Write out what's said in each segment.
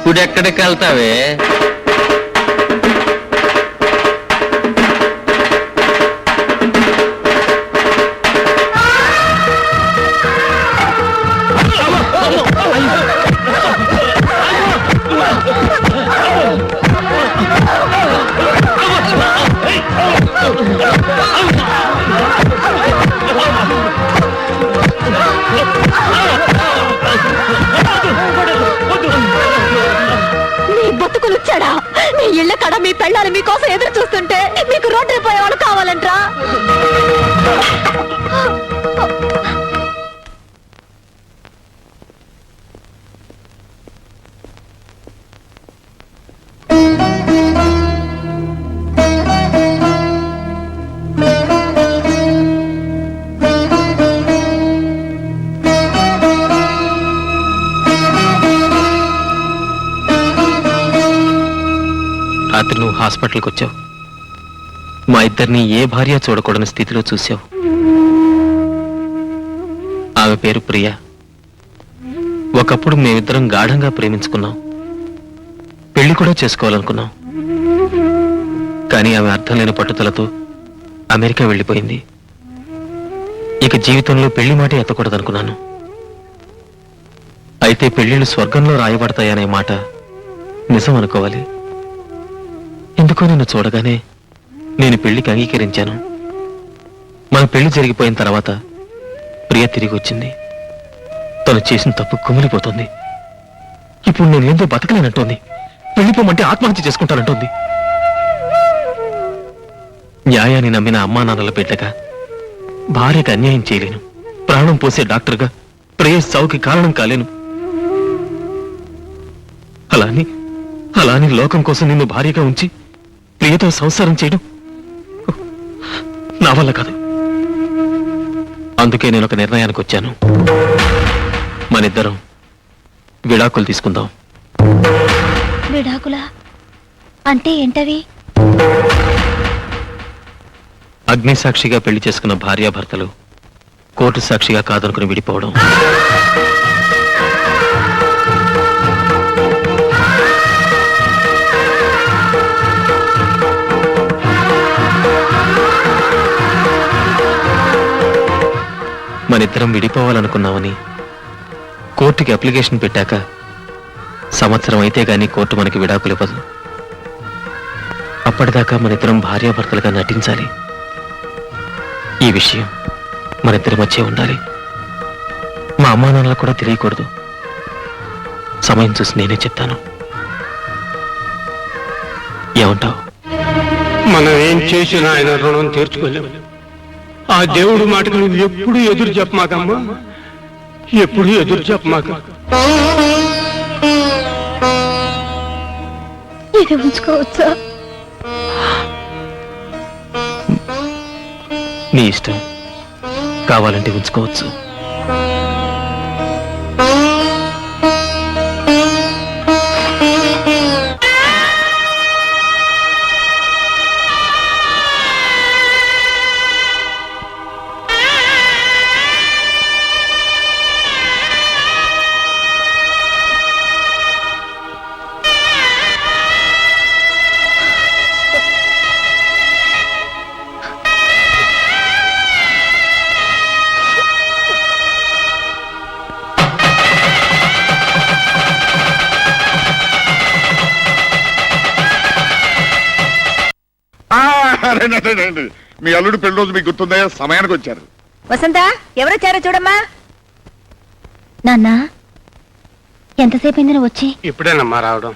ఇప్పుడు ఎక్కడికి వెళ్తావే? బతుకులుచ్చాడా? మీ ఇళ్ళ కడ మీ పెళ్ళాలి మీకోసం ఎదురు చూస్తుంటే మీకు రోడ్డు పోయేవాళ్ళు కావాలంట్రా? రాత్రి నువ్వు హాస్పిటల్కి వచ్చావు. మా ఇద్దరిని ఏ భార్య చూడకూడని స్థితిలో చూసావు. ఆమె పేరు ప్రియ. ఒకప్పుడు మేమిద్దరం గాఢంగా ప్రేమించుకున్నాం. పెళ్లి కూడా చేసుకోవాలనుకున్నాం. కానీ ఆమె అర్థం లేని పట్టుదలతో అమెరికా వెళ్ళిపోయింది. ఇక జీవితంలో పెళ్లి మాట ఎత్తకూడదనుకున్నాను. అయితే పెళ్లిళ్ళు స్వర్గంలో రాయబడతాయనే మాట నిజం అనుకోవాలి. ఎందుకో నిన్ను చూడగానే నేను పెళ్లికి అంగీకరించాను. మన పెళ్లి జరిగిపోయిన తర్వాత ప్రియ తిరిగి వచ్చింది. తను చేసిన తప్పు కుమిలిపోతుంది. ఇప్పుడు నేను ఏందో బతకలేనంటోంది. వెళ్ళిపోమంటే ఆత్మహత్య చేసుకుంటానంటోంది. న్యాయాన్ని నమ్మిన అమ్మా నాన్నల బిడ్డగా భార్యకు అన్యాయం చేయలేను. ప్రాణం పోసే డాక్టర్గా ప్రియ సావుకి కారణం కాలేను. అలాని లోకం కోసం నిన్ను భార్యగా ఉంచి ప్రియతో సంసారం చేయడం నా వల్ల కాదు. అందుకే నేను ఒక నిర్ణయానికి వచ్చాను. మనిద్దరం విడాకులు తీసుకుందాం. విడాకులా అంటే ఏంటవి? అగ్ని సాక్షిగా పెళ్లి చేసుకున్న భార్యాభర్తలు కోర్టు సాక్షిగా కాదనుకుని విడిపోవడం. మనిద్దరం విడిపోవాలనుకున్నామని కోర్టుకి అప్లికేషన్ పెట్టాక సంవత్సరం అయితే గానీ కోర్టు మనకి విడాకులు ఇవ్వదు. అప్పటిదాకా మనిద్దరం భార్యాభర్తలుగా నటించాలి. ఈ విషయం మనిద్దరి మధ్య ఉండాలి. మా అమ్మా నాన్నలకు కూడా తెలియకూడదు. సమయం చూసి నేనే చెప్తాను. ఏమంటావు? మనం ఏం చేసినా ఆయన రుణం తీర్చుకోలేము. ఆ దేవుడు మాటకు నువ్వు ఎప్పుడు ఎదురు చెప్పమాకమ్మా, ఎప్పుడు ఎదురు చెప్పమాక. ఇది ఉంచుకోవచ్చా? నీ ఇష్టం. కావాలంటే ఉంచుకోవచ్చు. మీ అల్లుడు పెళ్లి రోజు మీకు గుర్తుందా? సమయానికి వచ్చారు. వసంత, ఎవరొచ్చారో చూడమ్మా. నాన్న, ఎంతసేపు అయింది నువ్వు వచ్చి? ఇప్పుడేనమ్మా రావడం.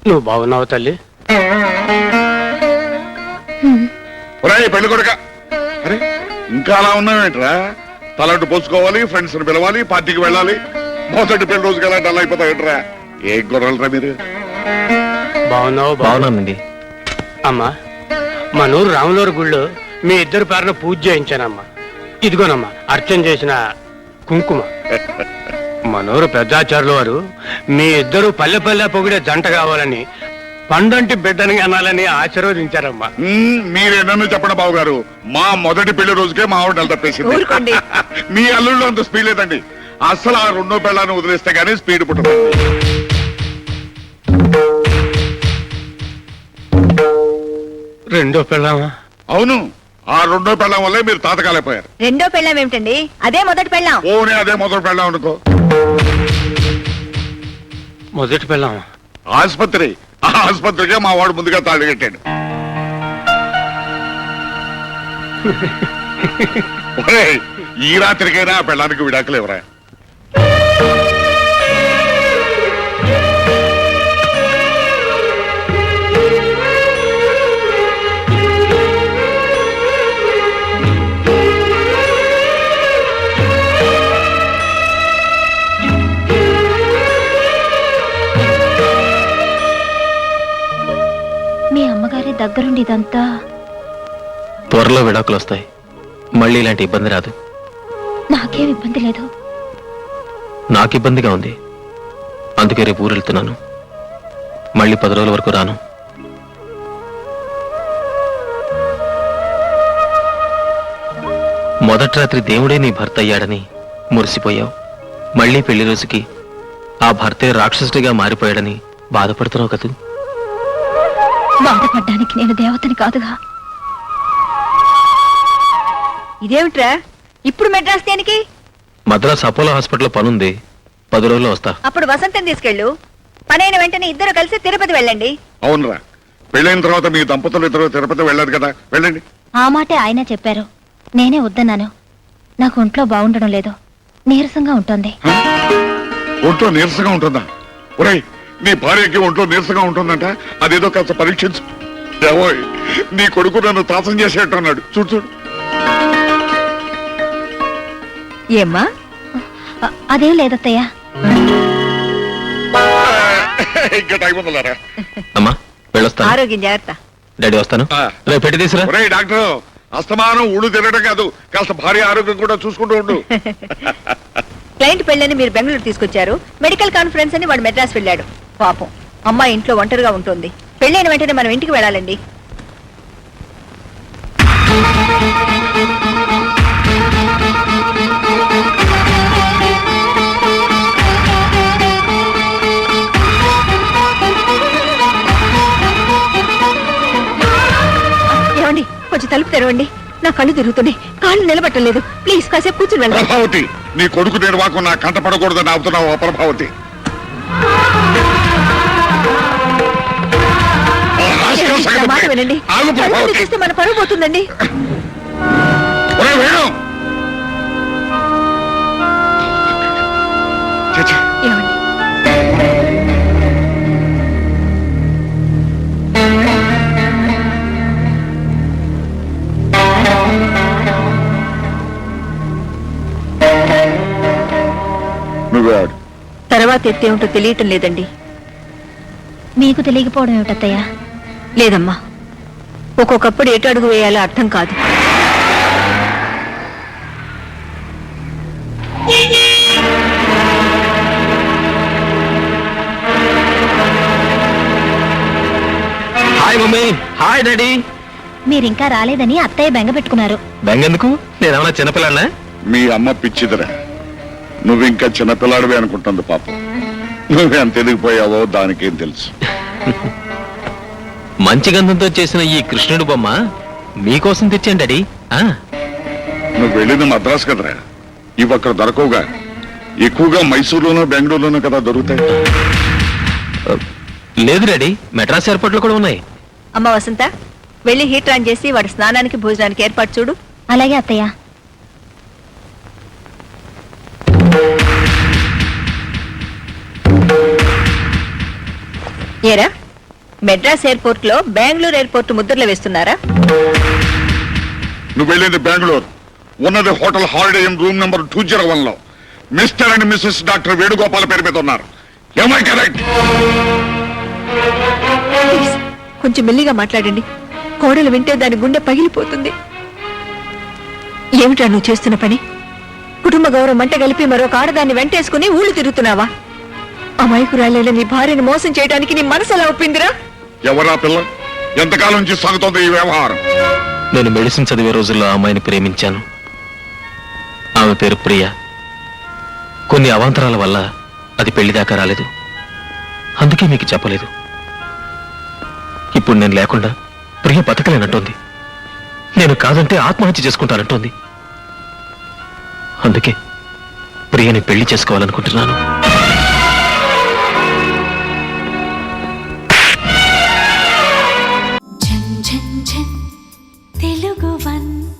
నువ్వు బాగున్నావు తల్లి? పెళ్లి కొడుక, అరే ఇంకా అలా ఉన్నావేంట్రా? తలంటు పోసుకోవాలి, ఫ్రెండ్స్ ని పిలవాలి, పార్టీకి వెళ్ళాలి. మొదటి పెళ్లి రోజుకి ఎలా డల్ అయిపోతావేంట్రా? ఏ గొడవలరా మీరు? బాగున్నావు? బాగున్నానండి. అమ్మా, మా నూరు రాములూరు గుళ్ళో మీ ఇద్దరు పేరున పూజ చేయించానమ్మా. ఇదిగోనమ్మా అర్చన చేసిన కుంకుమ. మనూరు పెద్దాచారుల వారు మీ ఇద్దరు పల్లె పల్లె పొగిడే జంట కావాలని, పండంటి బిడ్డని అనాలని ఆశీర్వదించారమ్మా. మీరేనన్ను చెప్పండి బాబు గారు, మా మొదటి పెళ్లి రోజుకే మా ఆవిడ తప్పేసింది. మీ అల్లుళ్ళు అంత స్పీడ్ లేదండి. అసలు ఆ రెండో పెళ్ళాన్ని వదిలేస్తే గానీ స్పీడ్ పుట్టదు. రెండో పెళ్ళామా? అవును, ఆ రెండో పెళ్ళం వల్లే మీరు తాతకాలైపోయారు. రెండో పెళ్ళాం ఏమిటండి? అదే మొదటి పెళ్ళాం. ఓనే అదే మొదటి పెళ్ళం అనుకో. మొదటి పెళ్ళామా? ఆసుపత్రి, ఆ ఆసుపత్రికే మా వాడు ముందుగా తాళి కట్టాడు. ఒరేయ్, ఈ రాత్రికైనా ఆ పెళ్ళానికి విడాకులు ఎవరా? మీ అమ్మగారి దగ్గరుండి ఇదంతా. త్వరలో విడాకులు వస్తాయి, మళ్ళీ ఇలాంటి ఇబ్బంది రాదు. నాకేం ఇబ్బంది లేదు. నాకు ఇబ్బందిగా ఉంది, అందుకే రేపు ఊరు వెళ్తున్నాను. మళ్ళీ 10 రోజుల వరకు రాను. మొదటి రాత్రి దేవుడే నీ భర్త అయ్యాడని మురిసిపోయావు. మళ్ళీ పెళ్లి రోజుకి ఆ భర్తే రాక్షసుడిగా మారిపోయాడని బాధపడుతున్నావు కదూ. బాధపడ్డానికి నేను దేవతని కాదుగా. ఇదేమిట్రా ఇప్పుడు మెడ్రాస్ దేనికి? మద్రాస్ అపోలో హాస్పిటల్లో పనుంది, 10 రోజుల్లో వస్తా. అప్పుడు వసంతం తీసుకెళ్ళు. పనైన వెంటనే ఇద్దరు కలిసి తిరుపతి వెళ్ళండి. అవునరా, పెళ్ళైన తర్వాత మీ దంపతులు ఇద్దరు తిరుపతి వెళ్ళారు కదా, వెళ్ళండి. ఆ మాటే ఆయన చెప్పారు, నేనే వద్దన్నాను. నాకు ఒంట్లో బాగుండడం లేదు, నీరసంగా ఉంటుంది. ఒంట్లో నీరసంగా ఉంటుందా? ఒరేయ్, నీ భార్యకి ఒంట్లో నీరసంగా ఉంటుందంట, అదేదో కాస్త పరీక్షించు. ఏవోయ్, నీ కొడుకు నన్ను తాసం చేసేట్టు అన్నాడు. చూడు చూడు. ఏమ్మా? అదేం లేదత్తయ్యా. ఇంకా టైం ఉందలారా. అమ్మా వెళ్ళొస్తాను. ఆరోగ్యం జాగ్రత్త. డాడీ వస్తాను. రేపు పెట్టి తీసురా. ఒరేయ్ డాక్టర్, అస్తమానం ఊళ్ళు తినడం కాదు, కాస్త భార్య ఆరోగ్యం కూడా చూసుకుంటూ ఉండు. క్లయింట్ పెళ్ళని మీరు బెంగళూరు తీసుకొచ్చారు, మెడికల్ కాన్ఫరెన్స్ అని వాడు మెడ్రాస్ వెళ్ళాడు. పాపం అమ్మాయి ఇంట్లో ఒంటరిగా ఉంటుంది. పెళ్ళైన వెంటనే మనం ఇంటికి వెళ్ళాలండి. ఏమండి, కొంచెం తలుపు తెరవండి. నా కళ్ళు తిరుగుతున్నాయి, కాళ్ళు నిలబట్టలేదు. ప్లీజ్ కాసేపు కూర్చుని వెళ్ళండి. ప్రభావతి, నీ కొడుకు నిర్వాహకం నా కంట పడకూడదని అవుతున్నావు. ప్రభావతి, నా మాట వినండి. ఆగు ప్రభావతి. చూస్తే మన పరువు పోతుందండి. ఒరేయ్ వేణు. ఛే, ఛే. ఏమండి, నువ్వే ఆడు. తర్వాత ఎత్తేమిటో తెలియటం లేదండి. మీకు తెలియకపోవడం ఏమిటత్తయ్యా? లేదమ్మా, ఒక్కొక్కప్పుడు ఎటు అడుగు వేయాలో అర్థం కాదు. Hi mummy. Hi daddy. మీరింకా రాలేదని అత్తయ్య బెంగ పెట్టుకున్నారు. బెంగెందుకు? నేనేమన్నా చిన్నపిల్లన్నా? మీ అమ్మ పిచ్చిదిరా, నువ్వు ఇంకా చిన్నపిల్లాడివే అనుకుంటుంది పాపం. నువ్వెంత ఎదిగిపోయావో దానికేం తెలుసు. మంచి గంధంతో చేసిన ఈ కృష్ణుడు బొమ్మ మీకోసం తెచ్చాను డాడీ. నువ్వు వెళ్ళింది మద్రాసు కదరా, ఇవి అక్కడ దొరకవుగా. ఎక్కువగా మైసూరులోనూ బెంగళూరులోనూ కదా దొరుకుతాయి. లేదు డాడీ, మెడ్రాస్ ఎయిర్పోర్ట్ లో కూడా ఉన్నాయి. అమ్మ వసంత, వెళ్ళి హీటర్ ఆన్ చేసి వాడి స్నానానికి భోజనానికి ఏర్పాటు చూడు. అలాగే అత్తయ్య. ఏరా, మెడ్రాస్ ఎయిర్పోర్ట్ లో బెంగళూరు ఎయిర్పోర్ట్ ముద్రలు వేస్తున్నారా? నువ్వు వెళ్ళింది బెంగళూరు, ఉన్నది hotel Holiday Inn room number 201 లో. Mister and missus doctor Venugopal పేరు మీద ఉన్నారు. Am I correct? ప్లీజ్, కొంచెం మెల్లిగా మాట్లాడండి. కోడలు వింటే దాని గుండె పగిలిపోతుంది. ఏమిటా నువ్వు చేస్తున్న పని? కుటుంబ గౌరవం మంట కలిపి మరొక ఆడదాన్ని వెంటేసుకుని ఊళ్ళు తిరుగుతున్నావా? అమాయకురాలైన నీ భార్యను మోసం చేయడానికి నీ మనసు ఎలా ఒప్పిందిరా? ఎవరా పిల్ల? ఎంతకాలం నుంచి సాగుతోంది ఈ వ్యవహారం? నేను మెడిసిన్ చదివే రోజుల్లో ఆ అమ్మాయిని ప్రేమించాను. ఆమె పేరు ప్రియ. కొన్ని అవాంతరాల వల్ల అది పెళ్లి దాకా రాలేదు, అందుకే మీకు చెప్పలేదు. ఇప్పుడు నేను లేకుండా ప్రియ బతకలేనంటోంది. నేను కాదంటే ఆత్మహత్య చేసుకుంటానంటోంది. అందుకే ప్రియని పెళ్లి చేసుకోవాలనుకుంటున్నాను. తెలుగు 1